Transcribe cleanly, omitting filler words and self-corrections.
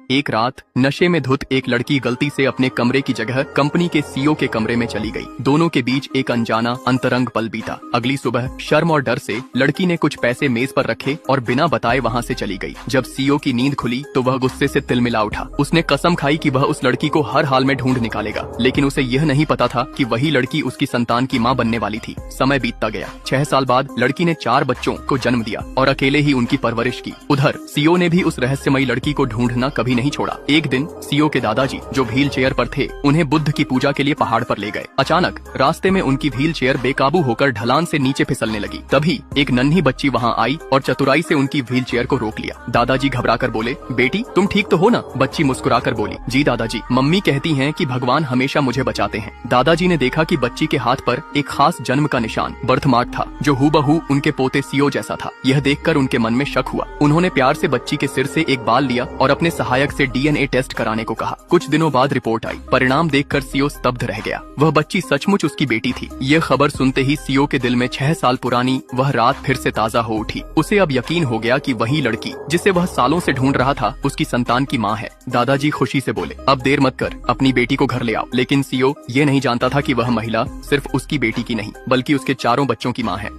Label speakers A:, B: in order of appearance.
A: एक रात नशे में धुत एक लड़की गलती से अपने कमरे की जगह कंपनी के सीईओ के कमरे में चली गई। दोनों के बीच एक अनजाना अंतरंग पल बीता। अगली सुबह शर्म और डर से लड़की ने कुछ पैसे मेज पर रखे और बिना बताए वहां से चली गई। जब सीईओ की नींद खुली तो वह गुस्से से तिलमिला उठा। उसने कसम खाई कि वह उस लड़की को हर हाल में ढूंढ निकालेगा, लेकिन उसे यह नहीं पता था कि वही लड़की उसकी संतान की मां बनने वाली थी। समय बीतता गया। 6 साल बाद लड़की ने 4 बच्चों को जन्म दिया और अकेले ही उनकी परवरिश की। उधर सीईओ ने भी उस रहस्यमयी लड़की को ढूंढना कभी नहीं छोड़ा। एक दिन सीईओ के दादाजी, जो व्हील चेयर पर थे, उन्हें बुद्ध की पूजा के लिए पहाड़ पर ले गए। अचानक रास्ते में उनकी व्हील चेयर बेकाबू होकर ढलान से नीचे फिसलने लगी। तभी एक नन्ही बच्ची वहां आई और चतुराई से उनकी व्हील चेयर को रोक लिया। दादाजी घबराकर बोले, बेटी तुम ठीक तो हो ना? बच्ची मुस्कुराकर बोली, जी दादाजी, मम्मी कहती हैं कि भगवान हमेशा मुझे बचाते हैं। दादाजी ने देखा कि बच्ची के हाथ पर एक खास जन्म का निशान, बर्थमार्क था, जो हूबहू उनके पोते सीईओ जैसा था। यह देखकर उनके मन में शक हुआ। उन्होंने प्यार से बच्ची के सिर से एक बाल लिया और अपने सहायक से डीएनए टेस्ट कराने को कहा। कुछ दिनों बाद रिपोर्ट आई। परिणाम देखकर सीईओ स्तब्ध रह गया। वह बच्ची सचमुच उसकी बेटी थी। यह खबर सुनते ही सीईओ के दिल में 6 साल पुरानी वह रात फिर से ताजा हो उठी। उसे अब यकीन हो गया कि वही लड़की जिसे वह सालों से ढूंढ रहा था उसकी संतान की मां है। दादाजी खुशी से बोले, अब देर मत कर, अपनी बेटी को घर ले आओ। लेकिन सीईओ ये नहीं जानता था कि वह महिला सिर्फ उसकी बेटी की नहीं, बल्कि उसके 4 बच्चों की मां है।